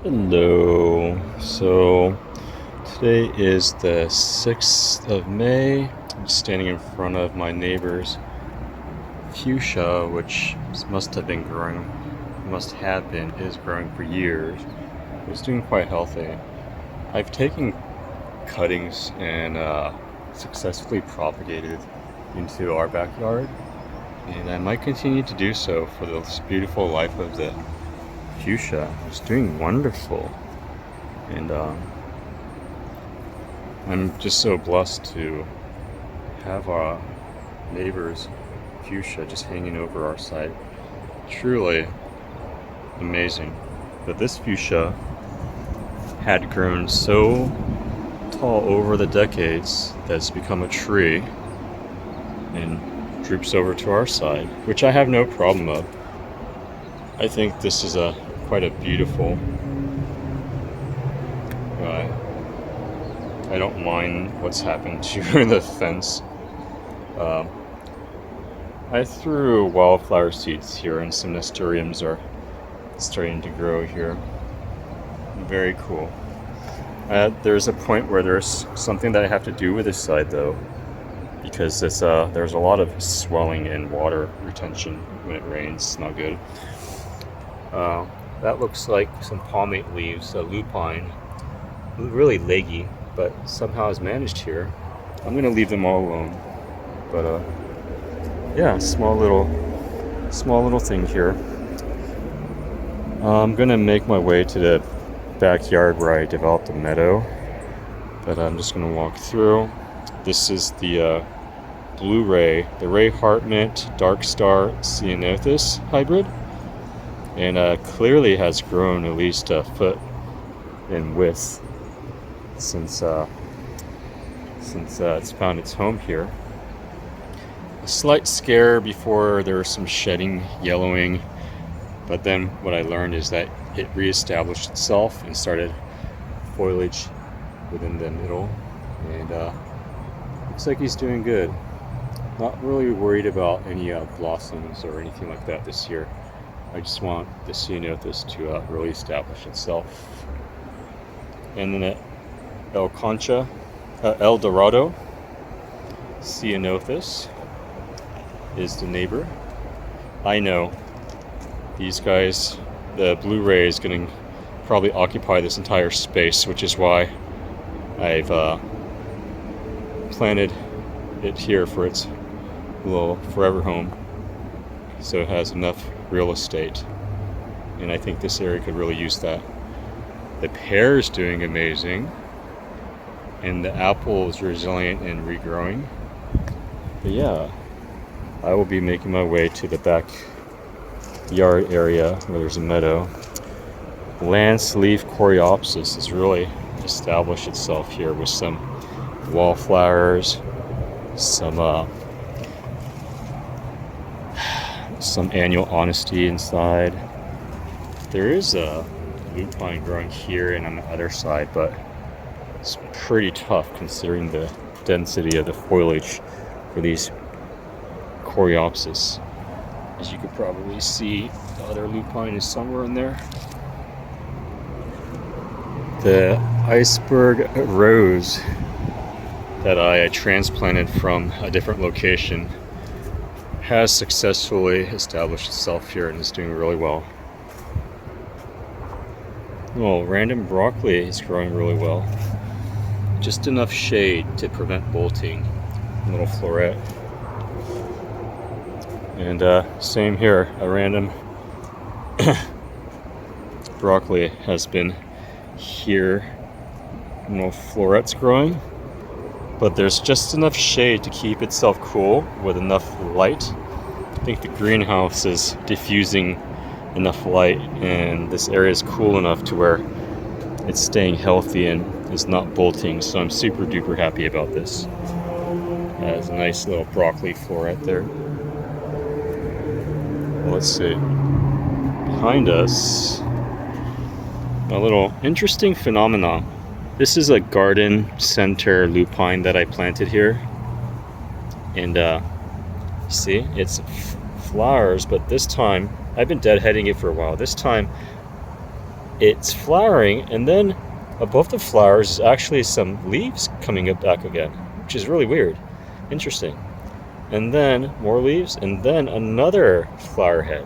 Hello. So today is the 6th of May. I'm standing in front of my neighbor's fuchsia, which is growing for years. It's doing quite healthy. I've taken cuttings and successfully propagated into our backyard, and I might continue to do so for this beautiful life of the fuchsia. It's doing wonderful. And I'm just so blessed to have our neighbor's fuchsia just hanging over our side. Truly amazing. But this fuchsia had grown so tall over the decades that it's become a tree and droops over to our side, which I have no problem of. I think this is quite a beautiful. I don't mind what's happened to the fence. I threw wildflower seeds here, and some nasturtiums are starting to grow here. Very cool. There's a point where there's something that I have to do with this side, though, because there's a lot of swelling and water retention when it rains. It's not good. That looks like some palmate leaves, lupine, really leggy, but somehow has managed here. I'm gonna leave them all alone, but yeah, small little thing here. I'm gonna make my way to the backyard where I developed a meadow, but I'm just gonna walk through. This is the blue ray, the Ray Hartmut Dark Star Ceanothus hybrid, and clearly has grown at least a foot in width since it's found its home here. A slight scare before there was some shedding, yellowing, but then what I learned is that it reestablished itself and started foliage within the middle, and looks like he's doing good. Not really worried about any blossoms or anything like that this year. I just want the Ceanothus to really establish itself. And then El Dorado Ceanothus is the neighbor. I know these guys, the blue ray is going to probably occupy this entire space, which is why I've planted it here for its little forever home, so it has enough real estate, and I think this area could really use that. The pear is doing amazing, and the apple is resilient and regrowing. But yeah, I will be making my way to the backyard area where there's a meadow. Lance leaf coreopsis has really established itself here with some wallflowers, some annual honesty inside. There is a lupine growing here and on the other side, but it's pretty tough considering the density of the foliage for these coreopsis. As you could probably see, the other lupine is somewhere in there. The iceberg rose that I transplanted from a different location has successfully established itself here and is doing really well. Oh, random broccoli is growing really well. Just enough shade to prevent bolting. A little floret. And same here, a random broccoli has been here. Little florets growing. But there's just enough shade to keep itself cool with enough light. I think the greenhouse is diffusing enough light, and this area is cool enough to where it's staying healthy and is not bolting, so I'm super duper happy about this. There's a nice little broccoli floret there. Let's see. Behind us, a little interesting phenomenon. This is a garden center lupine that I planted here. And see, it's f- flowers, but this time, I've been deadheading it for a while. This time, the flowers are it's flowering, and then above the flowers is actually some leaves coming up back again, which is really weird. Interesting. And then more leaves, and then another flower head.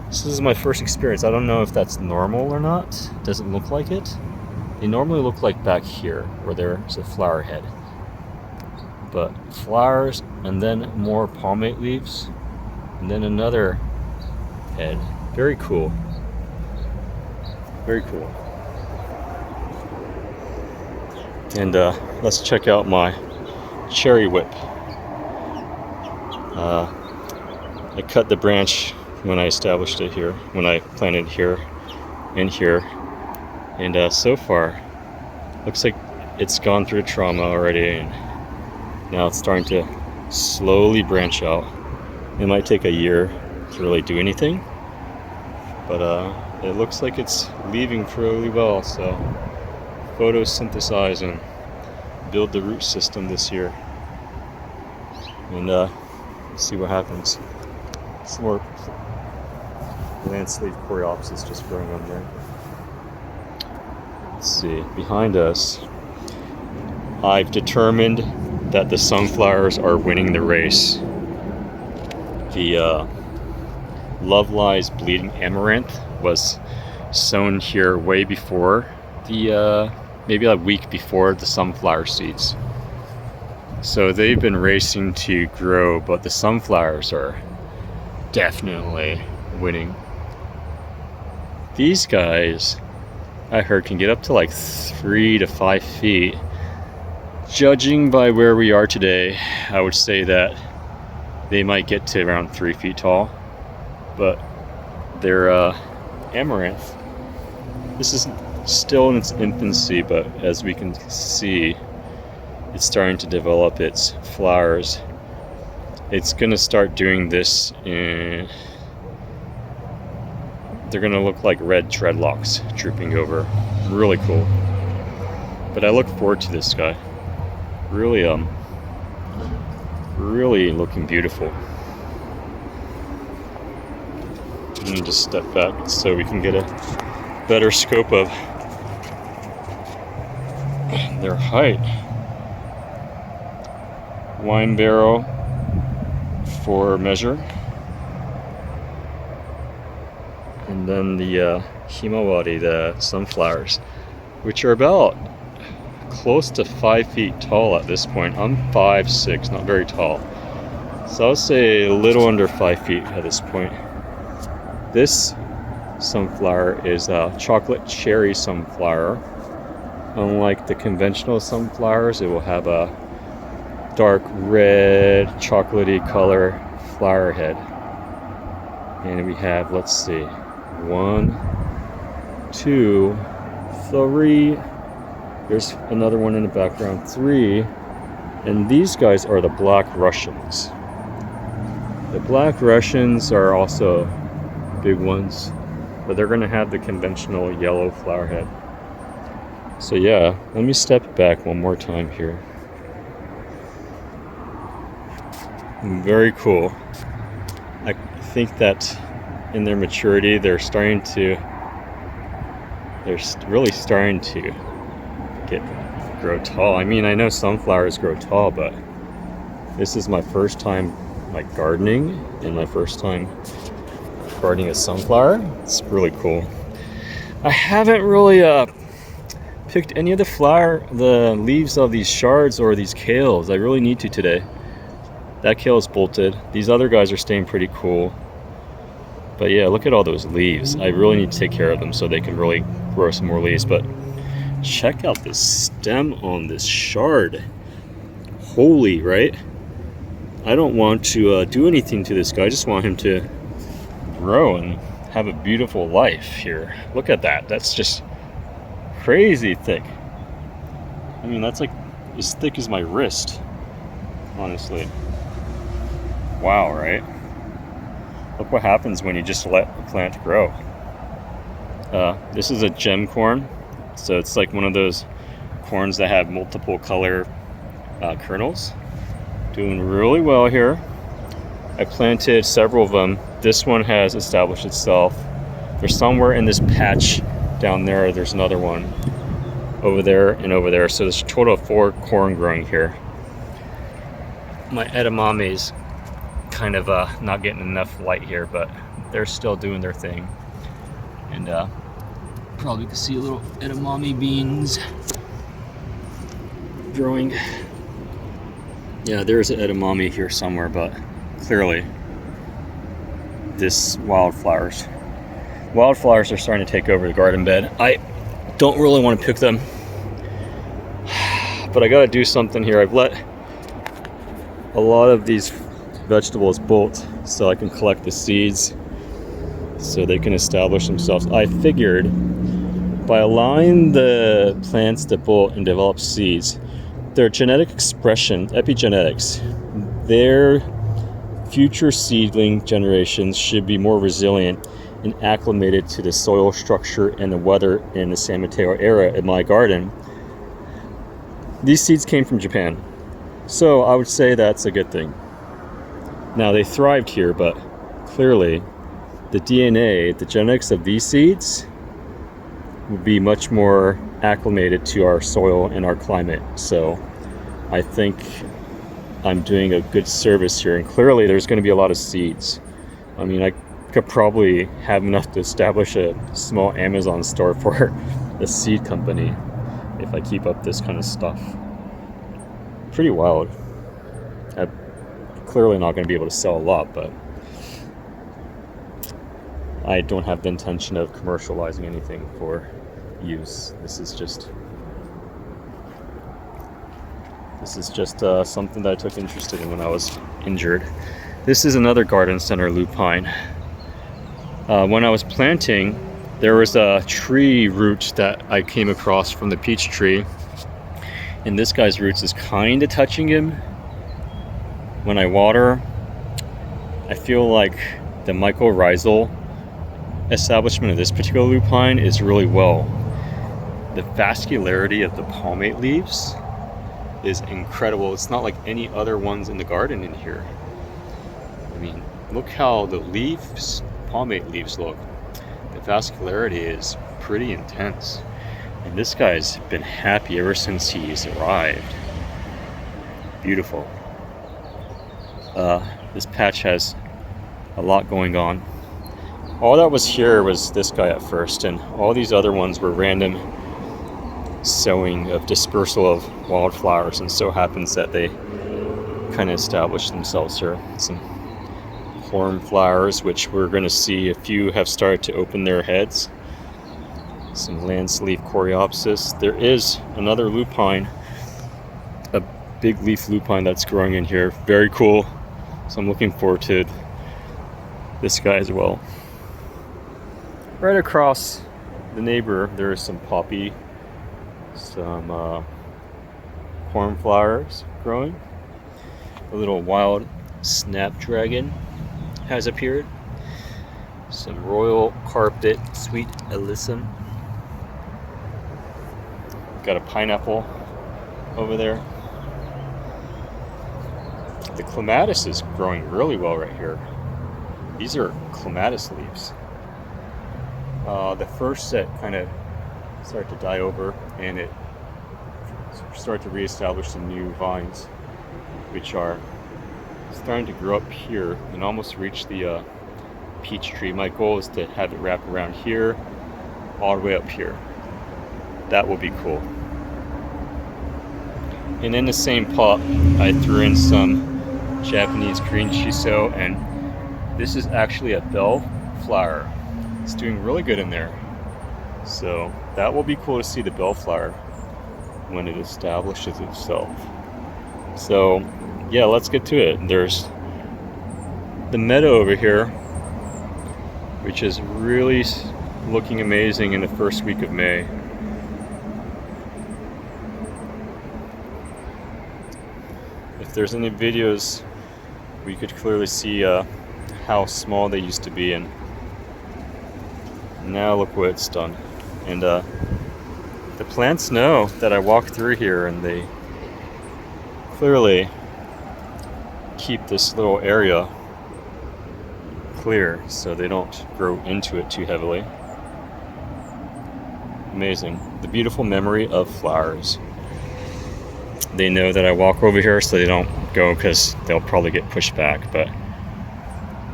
This is my first experience. I don't know if that's normal or not. Doesn't look like it. They normally look like back here, where there's a flower head. But flowers, and then more palmate leaves, and then another head. Very cool. Very cool. And let's check out my cherry whip. I cut the branch when I established it here, when I planted here and here, and so far looks like it's gone through trauma already, and now it's starting to slowly branch out. It might take a year to really do anything, but it looks like it's leaving fairly well, so photosynthesize and build the root system this year, and see what happens. Some more landscape coreopsis just growing on there. Let's see, behind us, I've determined that the sunflowers are winning the race. The Love Lies Bleeding Amaranth was sown here way before the maybe a week before the sunflower seeds. So they've been racing to grow, but the sunflowers are definitely winning. These guys, I heard, can get up to like 3 to 5 feet. Judging by where we are today, I would say that they might get to around 3 feet tall. But they're amaranth. This is still in its infancy, but as we can see, it's starting to develop its flowers. It's gonna start doing this in, they're gonna look like red dreadlocks drooping over. Really cool. But I look forward to this guy. Really really looking beautiful. Let me just step back so we can get a better scope of their height. Wine barrel for measure, and then the himawari, the sunflowers, which are about close to 5 feet tall at this point. I'm 5'6", not very tall, so I'll say a little under 5 feet at this point. This sunflower is a chocolate cherry sunflower. Unlike the conventional sunflowers, it will have a dark red, chocolatey color flower head. And we have, let's see, 1, 2, 3. There's another one in the background, 3. And these guys are the Black Russians. The Black Russians are also big ones, but they're gonna have the conventional yellow flower head. So yeah, let me step back one more time here. Very cool. I think that in their maturity, they're really starting to grow tall. I mean, I know sunflowers grow tall, but this is my first time like gardening, and my first time gardening a sunflower. It's really cool. I haven't really picked any of the leaves of these shards or these kales. I really need to today. That kale is bolted. These other guys are staying pretty cool. But yeah, look at all those leaves. I really need to take care of them so they can really grow some more leaves. But check out this stem on this shard. Holy, right? I don't want to do anything to this guy. I just want him to grow and have a beautiful life here. Look at that. That's just crazy thick. I mean, that's like as thick as my wrist, honestly. Wow, right? Look what happens when you just let a plant grow. This is a gem corn, so it's like one of those corns that have multiple color kernels. Doing really well here. I planted several of them. This one has established itself. There's somewhere in this patch down there, there's another one over there and over there. So there's a total of 4 corn growing here. My edamames kind of not getting enough light here, but they're still doing their thing. And probably can see a little edamame beans growing. Yeah, there's an edamame here somewhere, but clearly this wildflowers are starting to take over the garden bed. I don't really want to pick them, but I gotta do something here. I've let a lot of these vegetables bolt so I can collect the seeds so they can establish themselves. I figured by allowing the plants to bolt and develop seeds, their genetic expression, epigenetics, their future seedling generations should be more resilient and acclimated to the soil structure and the weather in the San Mateo area in my garden. These seeds came from Japan, so I would say that's a good thing. Now, they thrived here, but clearly the DNA, the genetics of these seeds would be much more acclimated to our soil and our climate. So I think I'm doing a good service here, and clearly there's going to be a lot of seeds. I mean, I could probably have enough to establish a small Amazon store for a seed company if I keep up this kind of stuff. Pretty wild. I'm clearly not going to be able to sell a lot, but I don't have the intention of commercializing anything for use. This is just something that I took interest in when I was injured. This is another garden center lupine. When I was planting, there was a tree root that I came across from the peach tree, and this guy's roots is kind of touching him. When I water, I feel like the mycorrhizal establishment of this particular lupine is really well. The vascularity of the palmate leaves is incredible. It's not like any other ones in the garden in here. I mean, look how the leaves, palmate leaves look. The vascularity is pretty intense. And this guy's been happy ever since he's arrived. Beautiful. This patch has a lot going on. All that was here was this guy at first, and all these other ones were random sowing of dispersal of wildflowers, and so happens that they kind of established themselves here. Some cornflowers, which we're going to see a few have started to open their heads. Some lanceolate coreopsis. There is another lupine, a big leaf lupine that's growing in here. Very cool. So I'm looking forward to this guy as well. Right across the neighbor, there is some poppy, some cornflowers growing. A little wild snapdragon has appeared. Some royal carpet sweet alyssum. Got a pineapple over there. The clematis is growing really well right here. These are clematis leaves. The first set kind of started to die over, and it started to reestablish some new vines, which are starting to grow up here and almost reach the peach tree. My goal is to have it wrap around here, all the way up here. That will be cool. And in the same pot, I threw in some Japanese green shiso, and this is actually a bellflower. It's doing really good in there. So that will be cool to see the bellflower when it establishes itself. So yeah, let's get to it. There's the meadow over here, which is really looking amazing in the first week of May. If there's any videos, we could clearly see how small they used to be, and now look what it's done. And the plants know that I walk through here, and they clearly keep this little area clear so they don't grow into it too heavily. Amazing. The beautiful memory of flowers. They know that I walk over here so they don't go because they'll probably get pushed back. But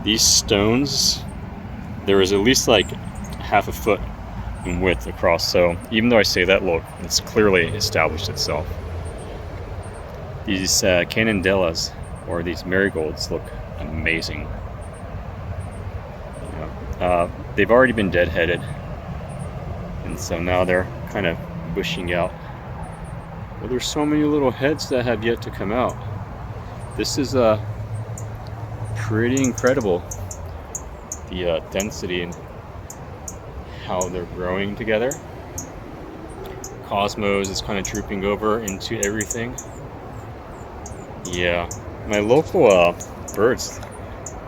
these stones, there is at least like half a foot in width across. So even though I say that, look, it's clearly established itself. These canondellas, or these marigolds, look amazing. They've already been deadheaded, and so now they're kind of bushing out. But there's so many little heads that have yet to come out. This is pretty incredible, the density and how they're growing together. Cosmos is kind of trooping over into everything. Yeah, my local birds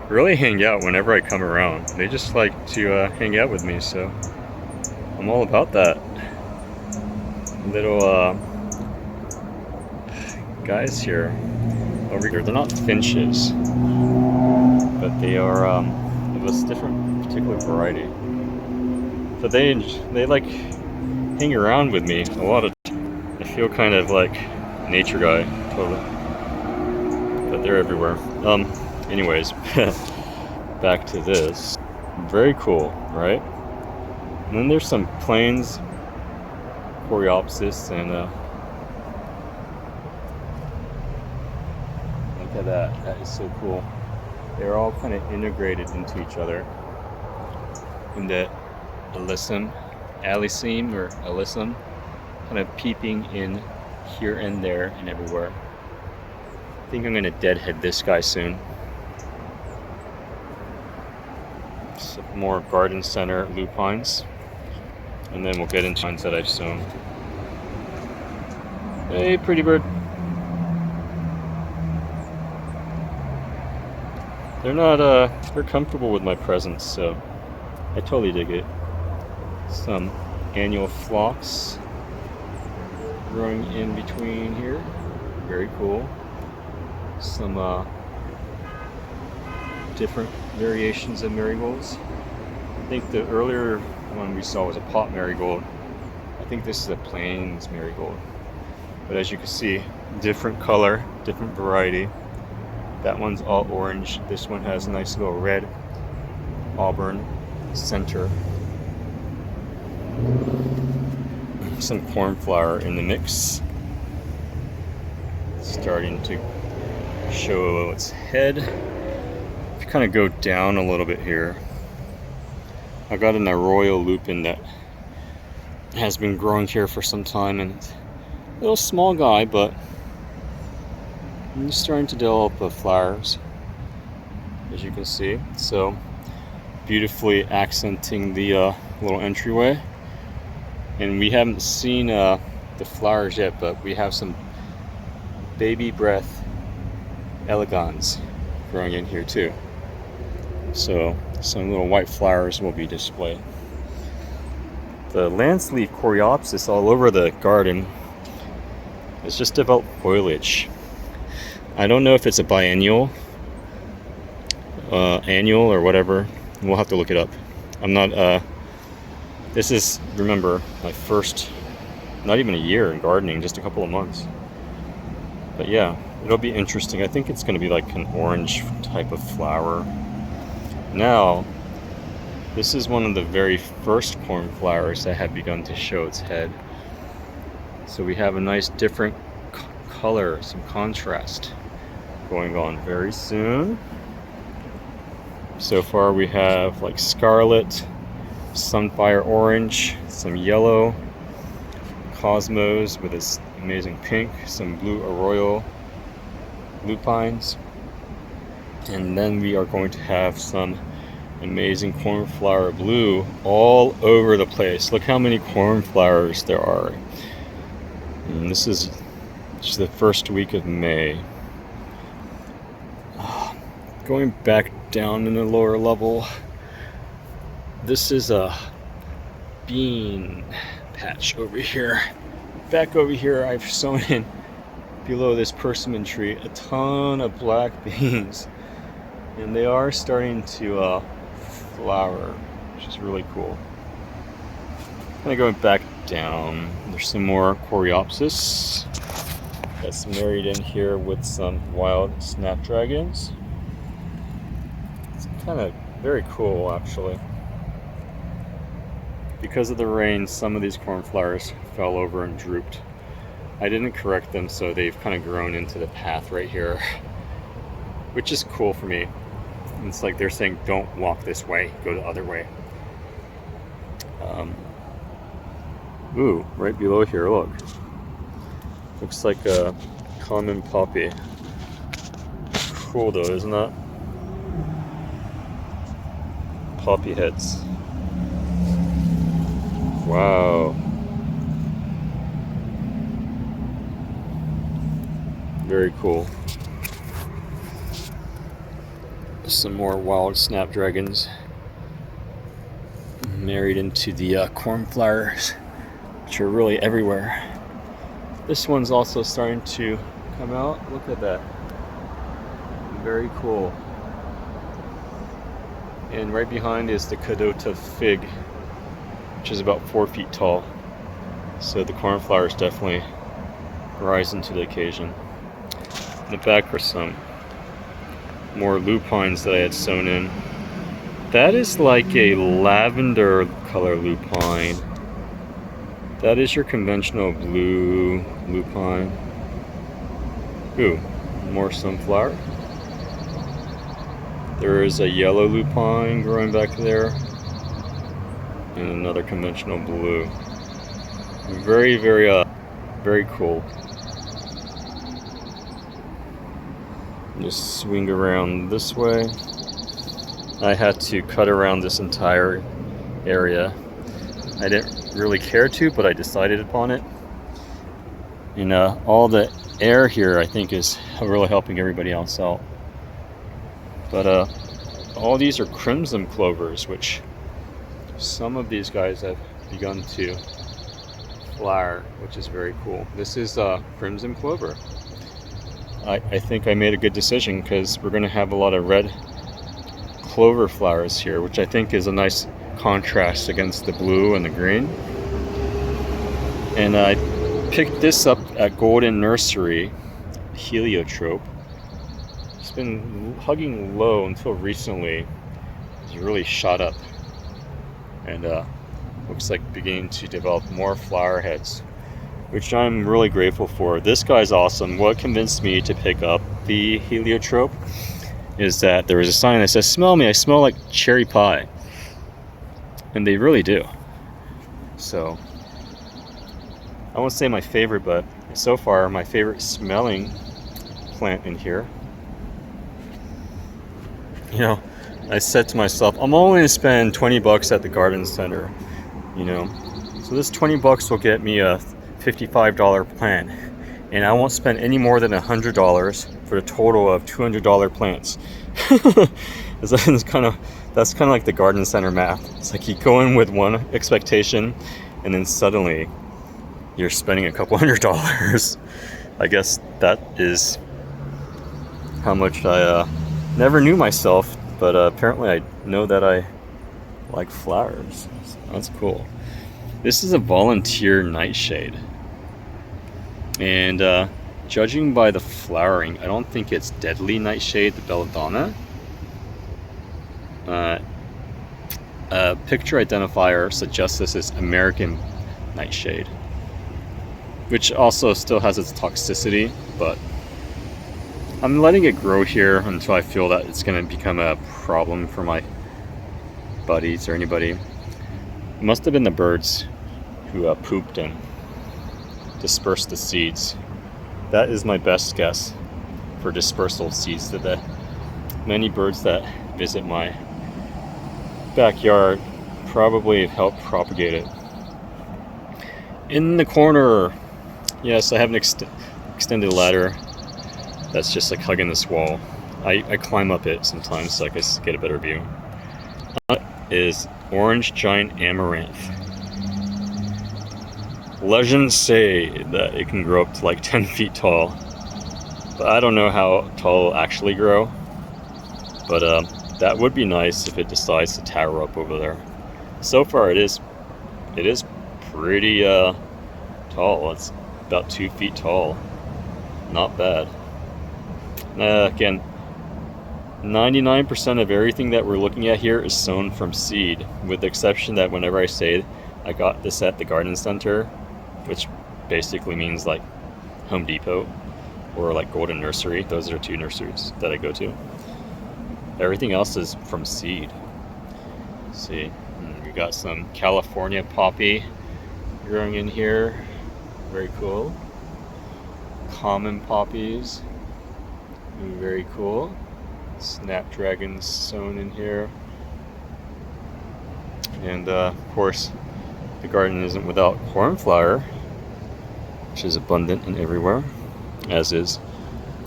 really hang out whenever I come around. They just like to hang out with me, so I'm all about that. Little guys here over here, they're not finches, but they are of a different particular variety. So they like hang around with me a lot of time. I feel kind of like a nature guy, totally. But they're everywhere. Anyways, back to this. Very cool, right? And then there's some plains, Coreopsis, and look at that. That is so cool. They're all kind of integrated into each other. And the alyssum, or alyssum, kind of peeping in here and there and everywhere. I think I'm going to deadhead this guy soon. Some more garden center lupines, and then we'll get into ones that I've sown. Hey, pretty bird. They're not they're comfortable with my presence, so I totally dig it. Some annual phlox growing in between here. Very cool. Some different variations of marigolds. I think the earlier one we saw was a pot marigold. I think this is a plains marigold. But as you can see, different color, different variety. That one's all orange. This one has a nice little red auburn center. Some cornflower in the mix. Starting to show its head. If you kind of go down a little bit here, I got an arroyo lupin that has been growing here for some time, and it's a little small guy, but he's starting to develop flowers, as you can see. So beautifully accenting the little entryway. And we haven't seen the flowers yet, but we have some baby breath elegans growing in here too. So some little white flowers will be displayed. The lance leaf Coreopsis all over the garden has just developed foliage. I don't know if it's a biennial, annual, or whatever. We'll have to look it up. I'm not, this is, remember, my first, not even a year in gardening, just a couple of months. But yeah, it'll be interesting. I think it's going to be like an orange type of flower. Now, this is one of the very first cornflowers that have begun to show its head. So we have a nice different color, some contrast going on very soon. So far we have like scarlet, sunfire orange, some yellow, cosmos with this amazing pink, some blue arroyo lupines, and then we are going to have some amazing cornflower blue all over the place. Look how many cornflowers there are. And this is just the first week of May. Going back down in the lower level, this is a bean patch over here. Back over here, I've sown in below this persimmon tree a ton of black beans, and they are starting to flower, which is really cool. Kind of going back down, there's some more Coreopsis that's married in here with some wild snapdragons. It's kind of very cool, actually. Because of the rain, some of these cornflowers fell over and drooped. I didn't correct them, so they've kind of grown into the path right here, which is cool for me. It's like they're saying, don't walk this way, go the other way. Ooh, right below here, look. Looks like a common poppy. Cool though, isn't that? Poppy heads. Wow. Very cool. Some more wild snapdragons married into the cornflowers, which are really everywhere. This one's also starting to come out. Look at that. Very cool. And right behind is the Cadota fig, which is about 4 feet tall. So the cornflowers definitely rise into the occasion. In the back are some more lupines that I had sown in. That is like a lavender color lupine. That is your conventional blue lupine. Ooh, more sunflower. There is a yellow lupine growing back there, and another conventional blue. Very, very cool. Just swing around this way. I had to cut around this entire area. I didn't really care to, but I decided upon it. And all the air here, I think, is really helping everybody else out. But all these are crimson clovers, which some of these guys have begun to flower, which is very cool. This is crimson clover. I think I made a good decision, because we're going to have a lot of red clover flowers here, which I think is a nice contrast against the blue and the green. And I picked this up at Golden Nursery, heliotrope. It's been hugging low until recently. It's really shot up, and looks like beginning to develop more flower heads, which I'm really grateful for. This guy's awesome. What convinced me to pick up the heliotrope is that there was a sign that says, "Smell me, I smell like cherry pie." And they really do. So, I won't say my favorite, but so far my favorite smelling plant in here. You know, I said to myself, I'm only going to spend 20 bucks at the garden center, you know. So this 20 bucks will get me a $55 plant, and I won't spend any more than $100 for a total of $200 plants. That's kind of like the garden center math. It's like you go in with one expectation, and then suddenly you're spending a couple $100. I guess that is how much I never knew myself, but apparently I know that I like flowers. So that's cool. This is a volunteer nightshade, and judging by the flowering, I don't think it's deadly nightshade, the belladonna. Picture identifier suggests this is American nightshade, which also still has its toxicity, but I'm letting it grow here until I feel that it's going to become a problem for my buddies or anybody. It must have been the birds who pooped and dispersed the seeds. That is my best guess for dispersal of seeds, that the many birds that visit my backyard probably helped propagate it. In the corner, yes, I have an extended ladder that's just like hugging this wall. I climb up it sometimes so I can get a better view. Is orange giant amaranth. Legends say that it can grow up to like 10 feet tall, but I don't know how tall it'll actually grow. But that would be nice if it decides to tower up over there. So far it is pretty tall. It's about 2 feet tall. Not bad. Again, 99% of everything that we're looking at here is sown from seed, with the exception that whenever I say I got this at the garden center, which basically means like Home Depot or like Golden Nursery. Those are 2 nurseries that I go to. Everything else is from seed. Let's see, we got some California poppy growing in here. Very cool. Common poppies. Very cool. Snapdragons sown in here. And of course, the garden isn't without cornflower, which is abundant and everywhere, as is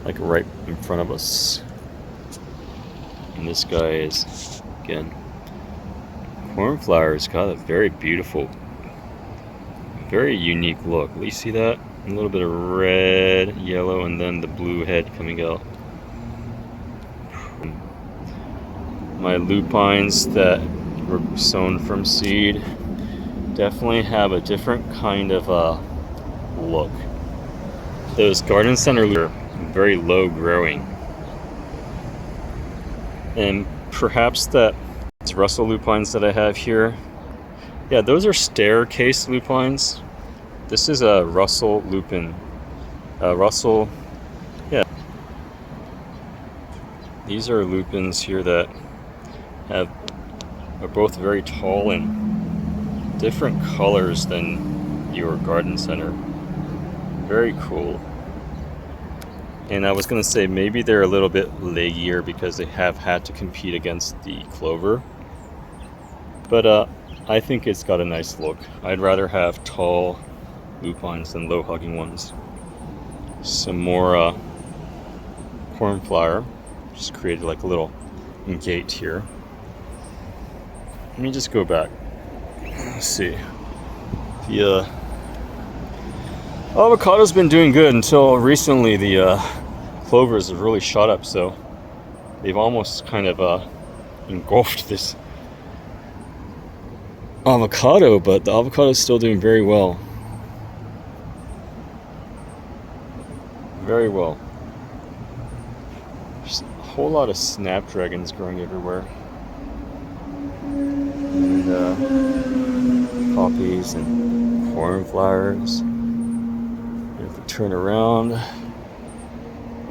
like right in front of us. And this guy is, again, cornflower's got a very beautiful, very unique look. You see that? A little bit of red, yellow, and then the blue head coming out. My lupines that were sown from seed definitely have a different kind of look. Those garden center are very low growing. And perhaps that Russell lupines that I have here, yeah, those are staircase lupines. This is a Russell lupin. Russell, yeah. These are lupins here that are both very tall and different colors than your garden center. Very cool. And I was going to say maybe they're a little bit leggier because they have had to compete against the clover. But I think it's got a nice look. I'd rather have tall lupines than low hugging ones. Some more cornflower. Just created like a little gate here. Let me just go back. Let's see. The avocado's been doing good until recently. The clovers have really shot up, so they've almost kind of engulfed this avocado, but the avocado is still doing very well. Very well. There's a whole lot of snapdragons growing everywhere. And poppies and cornflowers. If we turn around.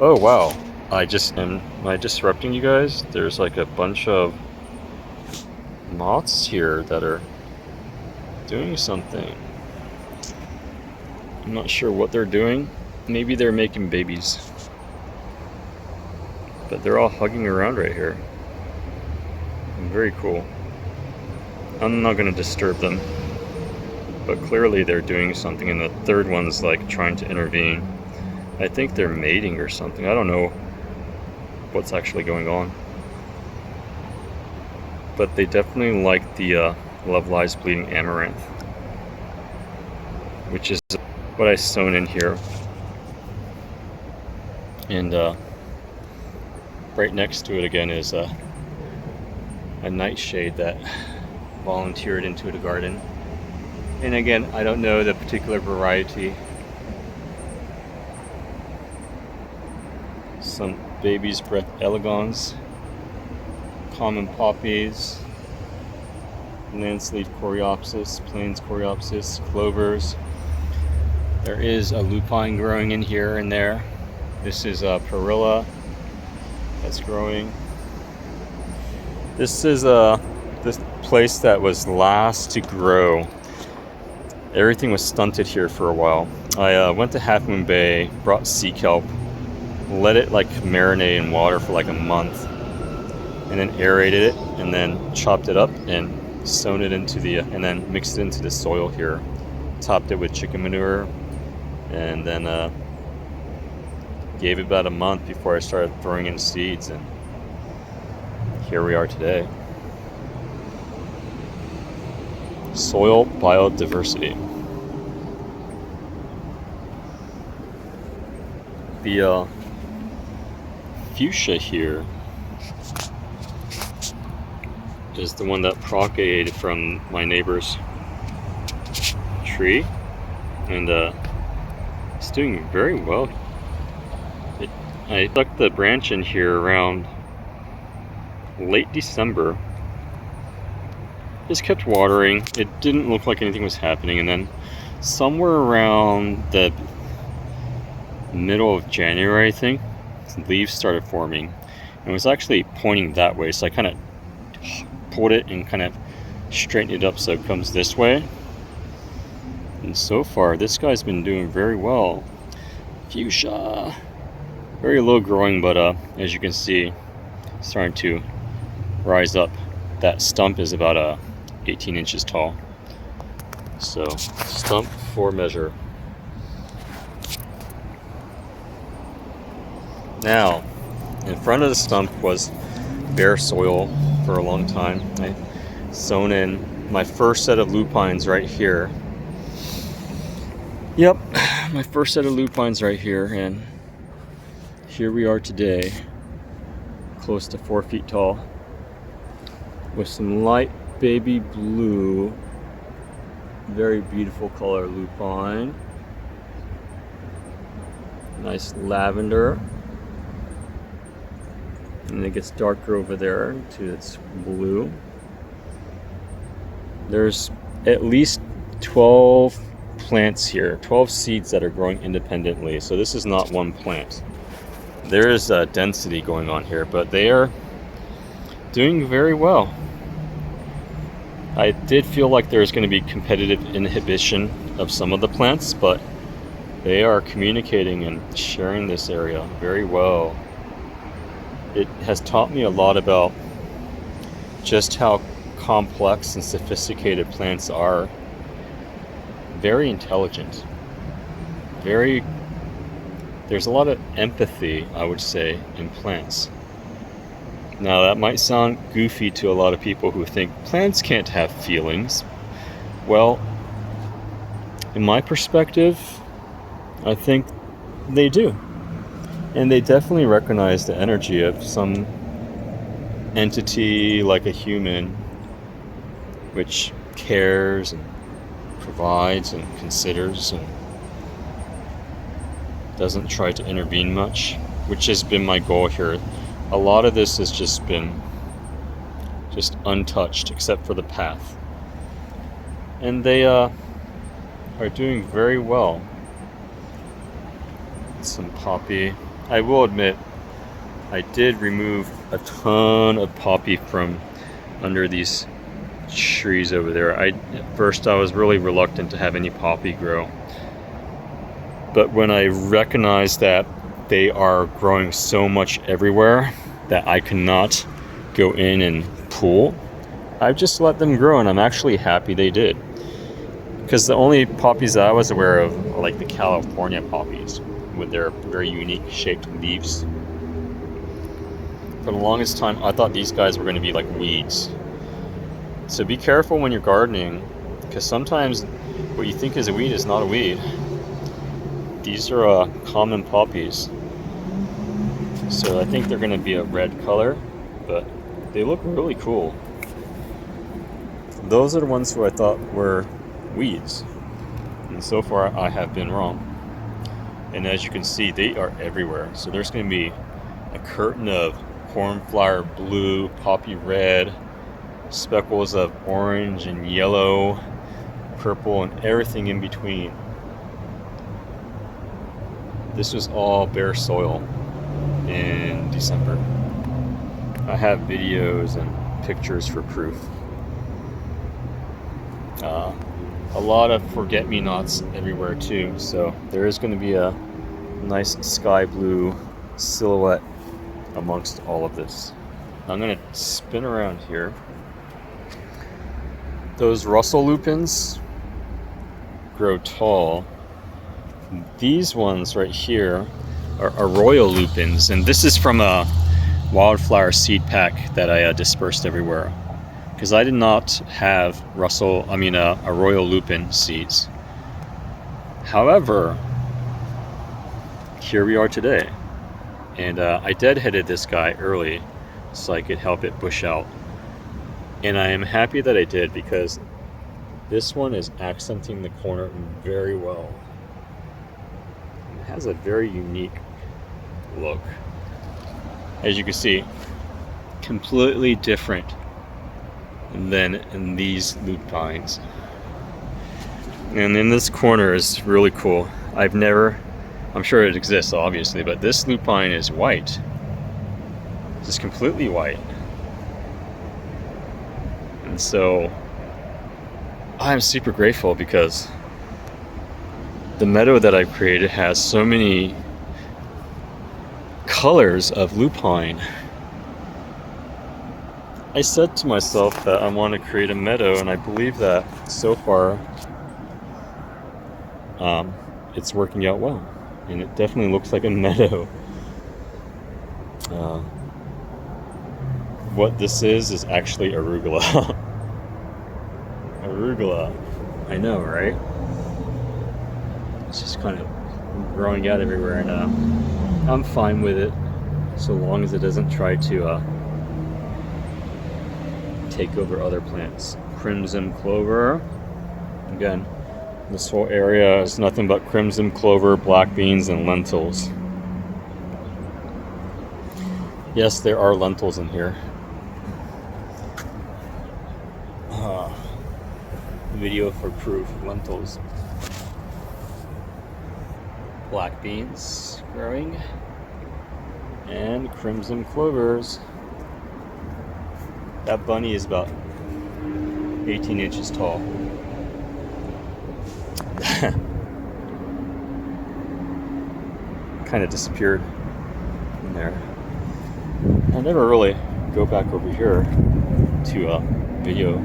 Oh wow. Am I disrupting you guys? There's like a bunch of moths here that are doing something. I'm not sure what they're doing. Maybe they're making babies. But they're all hugging around right here. Very cool. I'm not going to disturb them. But clearly they're doing something, and the third one's like trying to intervene. I think they're mating or something. I don't know what's actually going on. But they definitely like the Love Lies Bleeding Amaranth, which is what I sown in here. And right next to it again is a nightshade that volunteered into the garden. And again, I don't know the particular variety. Some baby's breath elegans, common poppies, lance-leaf coreopsis, plains coreopsis, clovers. There is a lupine growing in here and there. This is a perilla that's growing. This is this place that was last to grow. Everything was stunted here for a while. I went to Half Moon Bay, brought sea kelp, let it like marinate in water for like a month, and then aerated it, and then chopped it up and sown it into the, and then mixed it into the soil here. Topped it with chicken manure, and then gave it about a month before I started throwing in seeds, and here we are today. Soil biodiversity. The fuchsia here is the one that propagated from my neighbor's tree, and it's doing very well. I tucked the branch in here around late December. Just kept watering. It didn't look like anything was happening, and then somewhere around the middle of January, I think, leaves started forming. And it was actually pointing that way, so I kind of pulled it and kind of straightened it up so it comes this way. And so far, this guy's been doing very well. Fuchsia. Very low growing, but as you can see, starting to rise up. That stump is about 18 inches tall. So, stump for measure. Now, in front of the stump was bare soil for a long time. I sown in my first set of lupines right here. Yep, my first set of lupines right here, and here we are today, close to 4 feet tall, with some light baby blue, very beautiful color lupine, nice lavender, and it gets darker over there to its blue. There's at least 12 plants here, 12 seeds that are growing independently, so this is not one plant. There is a density going on here, but they are doing very well. I did feel like there's going to be competitive inhibition of some of the plants, but they are communicating and sharing this area very well. It has taught me a lot about just how complex and sophisticated plants are. Very intelligent. There's a lot of empathy, I would say, in plants. Now, that might sound goofy to a lot of people who think plants can't have feelings. Well, in my perspective, I think they do. And they definitely recognize the energy of some entity like a human, which cares and provides and considers and doesn't try to intervene much, which has been my goal here. A lot of this has just been untouched except for the path. And they are doing very well. Some poppy. I will admit, I did remove a ton of poppy from under these trees over there. At first I was really reluctant to have any poppy grow. But when I recognized that they are growing so much everywhere that I cannot go in and pull, I've just let them grow, and I'm actually happy they did. Because the only poppies that I was aware of are like the California poppies with their very unique shaped leaves. For the longest time, I thought these guys were going to be like weeds. So be careful when you're gardening, because sometimes what you think is a weed is not a weed. These are common poppies. So I think they're going to be a red color, but they look really cool. Those are the ones who I thought were weeds. And so far I have been wrong. And as you can see, they are everywhere. So there's going to be a curtain of cornflower blue, poppy red, speckles of orange and yellow, purple, and everything in between. This was all bare soil in December. I have videos and pictures for proof. A lot of forget-me-nots everywhere too, so there is going to be a nice sky blue silhouette amongst all of this. I'm going to spin around here. Those Russell lupins grow tall. These ones right here are Arroyo lupins, and this is from a wildflower seed pack that I dispersed everywhere, because I did not have Arroyo lupin seeds. However, here we are today, and I deadheaded this guy early so I could help it bush out. And I am happy that I did, because this one is accenting the corner very well. It has a very unique look. As you can see, completely different than in these lupines. And then this corner is really cool. I'm sure it exists obviously, but this lupine is white. Just completely white. And so I'm super grateful, because the meadow that I've created has so many colors of lupine. I said to myself that I want to create a meadow, and I believe that so far it's working out well, and it definitely looks like a meadow. What this is actually arugula. Arugula. I know, right? It's just kind of growing out everywhere, and I'm fine with it, so long as it doesn't try to take over other plants. Crimson clover. Again, this whole area is nothing but crimson clover, black beans, and lentils. Yes, there are lentils in here. Video for proof. Lentils. Black beans growing. And crimson clovers. That bunny is about 18 inches tall. Kind of disappeared in there. I never really go back over here to video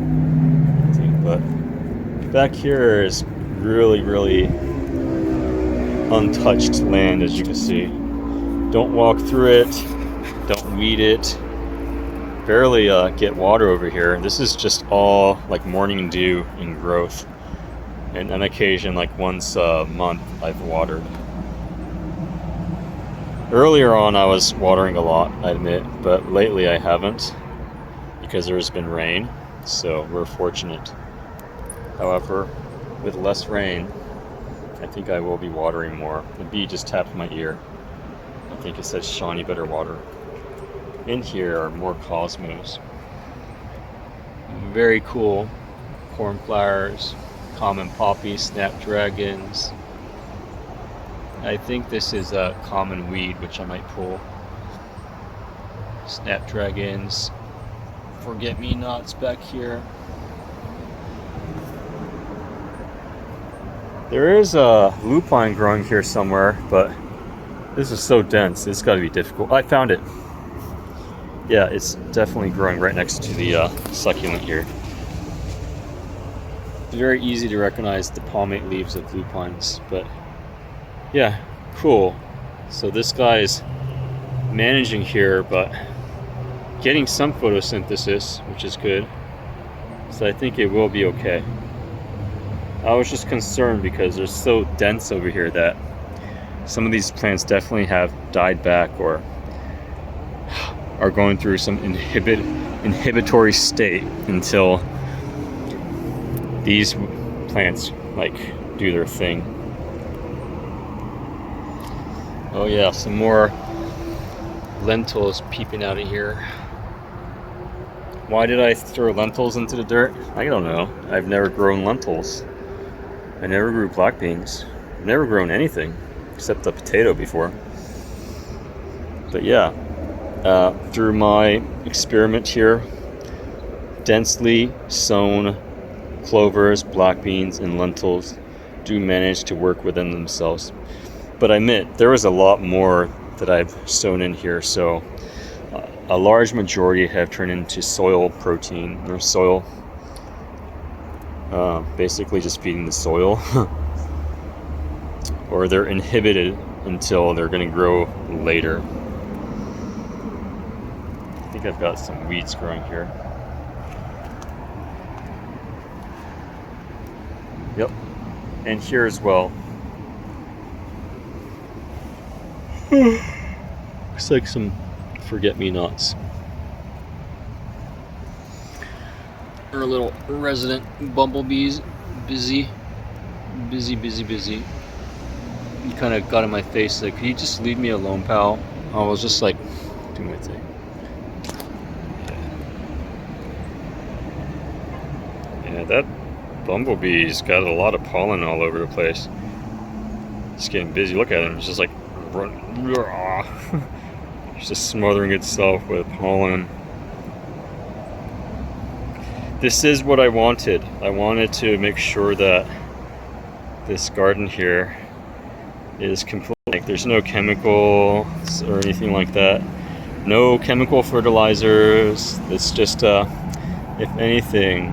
thing, but back here is really, really untouched land, as you can see. Don't walk through it, don't weed it, barely get water over here. This is just all like morning dew and growth, and on occasion, like once a month, I've watered. Earlier on I was watering a lot, I admit, but lately I haven't, because there's been rain, so we're fortunate. However, with less rain, I think I will be watering more. The bee just tapped my ear. I think it says, "Sean, you better water." In here are more cosmos. Very cool. Cornflowers, common poppy, snapdragons. I think this is a common weed, which I might pull. Snapdragons. Forget-me-nots back here. There is a lupine growing here somewhere, but this is so dense, it's got to be difficult. I found it. Yeah, it's definitely growing right next to the succulent here. It's very easy to recognize the palmate leaves of lupines, but yeah, cool. So this guy is managing here, but getting some photosynthesis, which is good. So I think it will be okay. I was just concerned because they're so dense over here that some of these plants definitely have died back or are going through some inhibitory state until these plants like do their thing. Oh yeah, some more lentils peeping out of here. Why did I throw lentils into the dirt? I don't know. I've never grown lentils. I never grew black beans. I've never grown anything except a potato before. But yeah, through my experiment here, densely sown clovers, black beans, and lentils do manage to work within themselves. But I admit, there was a lot more that I've sown in here, so a large majority have turned into soil protein, or soil, basically just feeding the soil, or they're inhibited until they're going to grow later. I think I've got some weeds growing here. Yep, and here as well. Looks like some forget-me-nots. Our little resident bumblebees, busy. He kind of got in my face like, "Can you just leave me alone, pal?" I was just like, doing my thing. Yeah, that bumblebee's got a lot of pollen all over the place. It's getting busy. Look at him. It's just like it's just smothering itself with pollen. This is what I wanted. I wanted to make sure that this garden here is complete. Like, there's no chemicals or anything like that. No chemical fertilizers. It's just, if anything,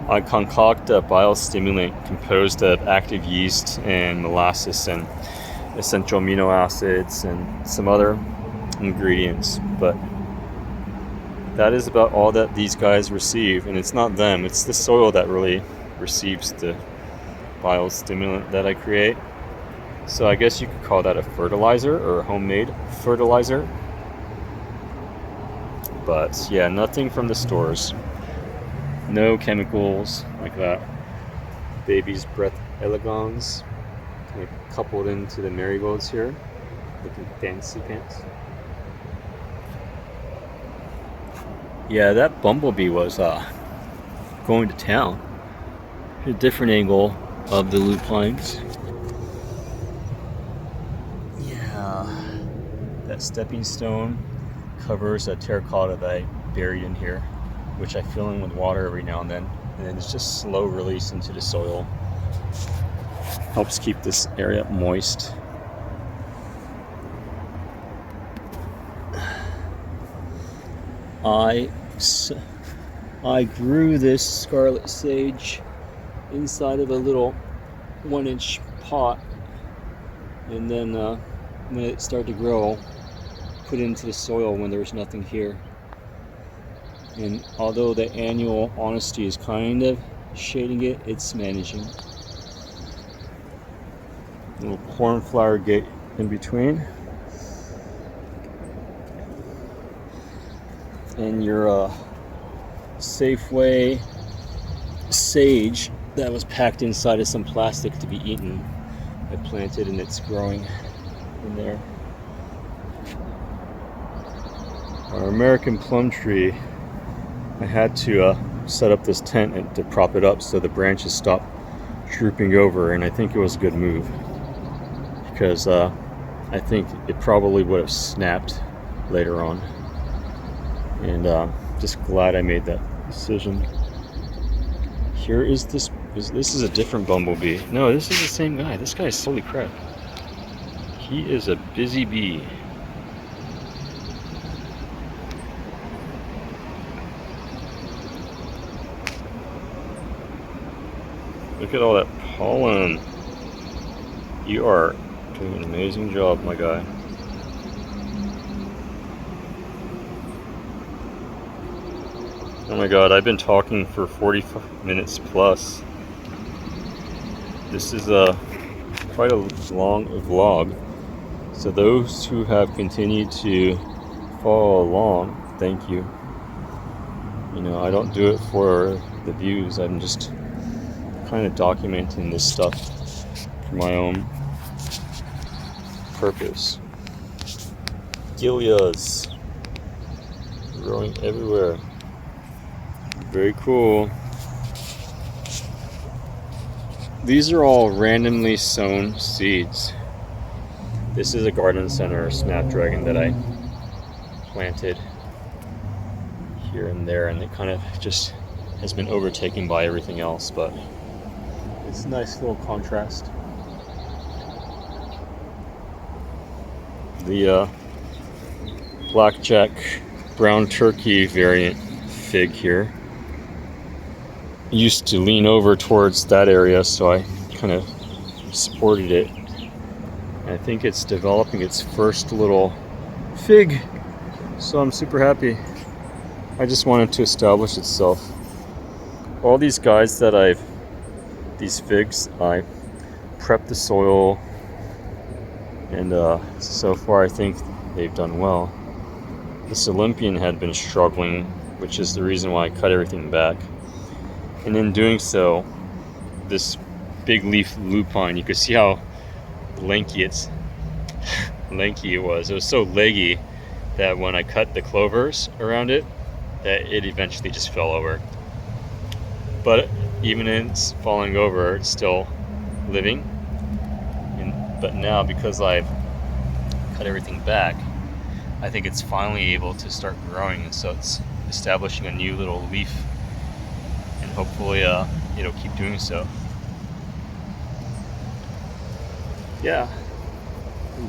I concoct a biostimulant composed of active yeast and molasses and essential amino acids and some other ingredients. But that is about all that these guys receive, and it's not them, it's the soil that really receives the biostimulant that I create. So I guess you could call that a fertilizer or a homemade fertilizer. But yeah, nothing from the stores. No chemicals like that. Baby's breath elegans kind of coupled into the marigolds here, looking fancy pants. Yeah, that bumblebee was going to town. A different angle of the lupines. Yeah, that stepping stone covers a terracotta that I buried in here, which I fill in with water every now and then it's just slow release into the soil. Helps keep this area moist. I grew this scarlet sage inside of a little 1-inch pot, and then when it started to grow, put it into the soil when there was nothing here. And although the annual honesty is kind of shading it, it's managing. Little cornflower gate in between. And your Safeway sage that was packed inside of some plastic to be eaten, I planted, and it's growing in there. Our American plum tree, I had to set up this tent to prop it up so the branches stopped drooping over, and I think it was a good move because I think it probably would have snapped later on. And just glad I made that decision. Here is this is a different bumblebee. No, this is the same guy. This guy is, holy crap, he is a busy bee. Look at all that pollen. You are doing an amazing job, my guy. Oh my god, I've been talking for 45 minutes plus. This is quite a long vlog. So those who have continued to follow along, thank you. You know, I don't do it for the views. I'm just kind of documenting this stuff for my own purpose. Gilias growing everywhere. Very cool. These are all randomly sown seeds. This is a garden center snapdragon that I planted here and there, and it kind of just has been overtaken by everything else, but it's a nice little contrast. The blackjack brown turkey variant fig here used to lean over towards that area, so I kind of supported it. And I think it's developing its first little fig, so I'm super happy. I just wanted to establish itself. All these guys that these figs, I prepped the soil, and so far I think they've done well. This Olympian had been struggling, which is the reason why I cut everything back. And in doing so, this big leaf lupine, you could see how lanky it was. It was so leggy that when I cut the clovers around it, that it eventually just fell over. But even in its falling over, it's still living. But now, because I've cut everything back, I think it's finally able to start growing, and so it's establishing a new little leaf, and hopefully it'll keep doing so. Yeah,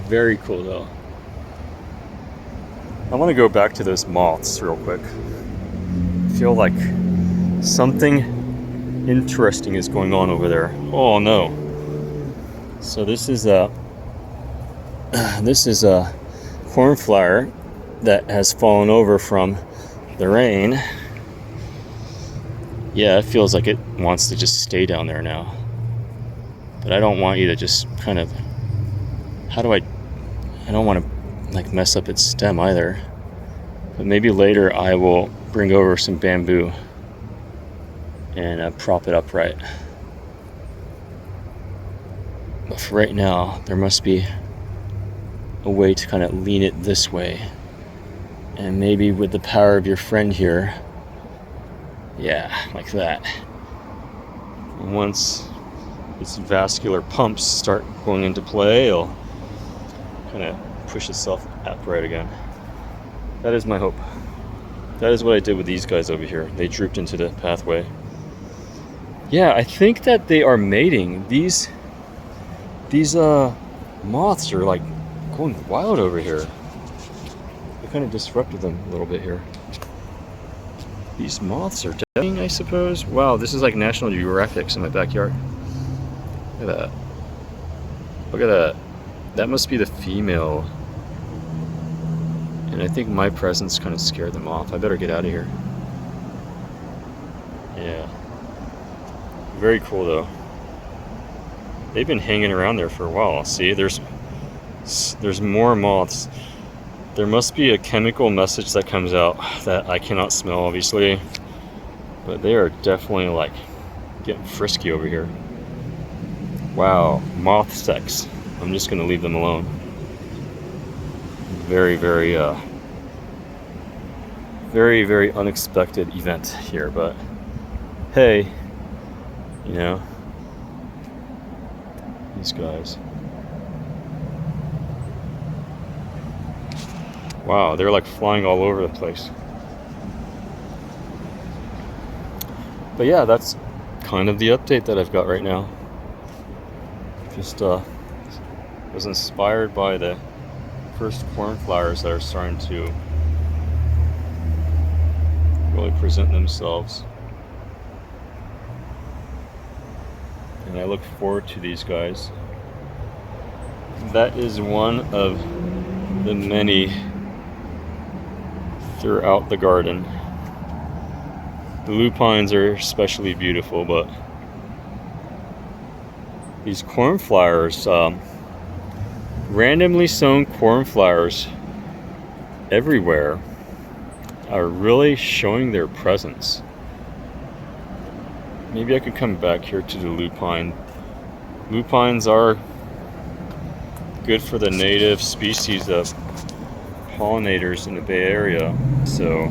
very cool though. I want to go back to those moths real quick. I feel like something interesting is going on over there. Oh no. So this is a cornflower that has fallen over from the rain. Yeah, it feels like it wants to just stay down there now. But I don't want you to just kind of, I don't want to like mess up its stem either. But maybe later I will bring over some bamboo and prop it up right. But for right now, there must be a way to kind of lean it this way. And maybe with the power of your friend here, yeah, like that. And once its vascular pumps start going into play, it'll kind of push itself upright again. That is my hope. That is what I did with these guys over here. They drooped into the pathway. Yeah, I think that they are mating. These moths are like going wild over here. I kind of disrupted them a little bit here. These moths are dying, I suppose. Wow, this is like National Geographic in my backyard. Look at that. Look at that. That must be the female. And I think my presence kind of scared them off. I better get out of here. Yeah. Very cool though. They've been hanging around there for a while. See, there's more moths. There must be a chemical message that comes out that I cannot smell, obviously. But they are definitely like getting frisky over here. Wow, moth sex. I'm just gonna leave them alone. Very, very unexpected event here, but hey, you know, these guys. Wow, they're like flying all over the place. But yeah, that's kind of the update that I've got right now. Just was inspired by the first cornflowers that are starting to really present themselves. And I look forward to these guys. That is one of the many throughout the garden. The lupines are especially beautiful, but these cornflowers, randomly sown cornflowers everywhere, are really showing their presence. Maybe I could come back here to the lupine. Lupines are good for the native species of pollinators in the Bay Area, so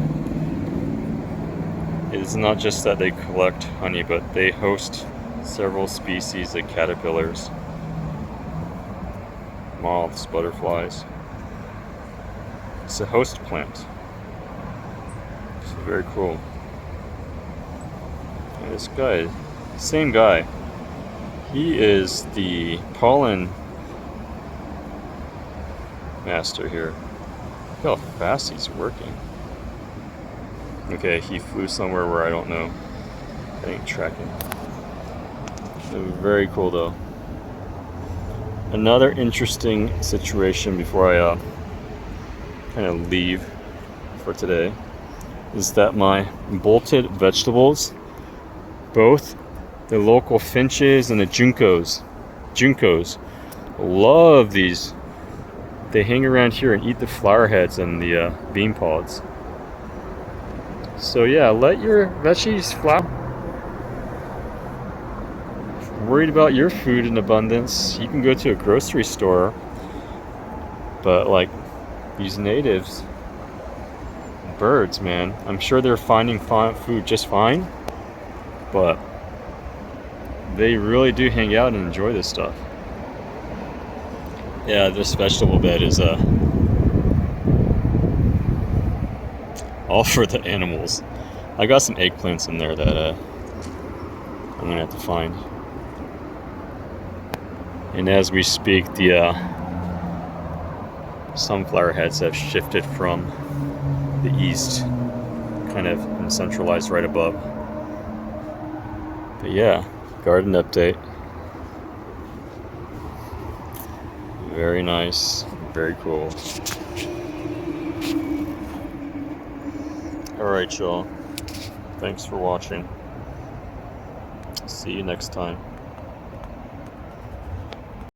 it's not just that they collect honey, but they host several species of caterpillars, moths, butterflies. It's a host plant. It's very cool. And this guy, same guy, he is the pollen master here. Look how fast he's working. Okay, he flew somewhere where I don't know. I ain't tracking. Very cool though. Another interesting situation before I kind of leave for today is that my bolted vegetables, both the local finches and the juncos love these. They hang around here and eat the flower heads and the bean pods. So yeah, let your veggies flower. worried about your food in abundance, you can go to a grocery store. But like these natives, birds, man, I'm sure they're finding food just fine, but they really do hang out and enjoy this stuff. Yeah, this vegetable bed is all for the animals. I got some eggplants in there that I'm gonna have to find. And as we speak, the sunflower heads have shifted from the east, kind of and centralized right above. But yeah, garden update. Very nice, very cool. Alright, y'all. Thanks for watching. See you next time.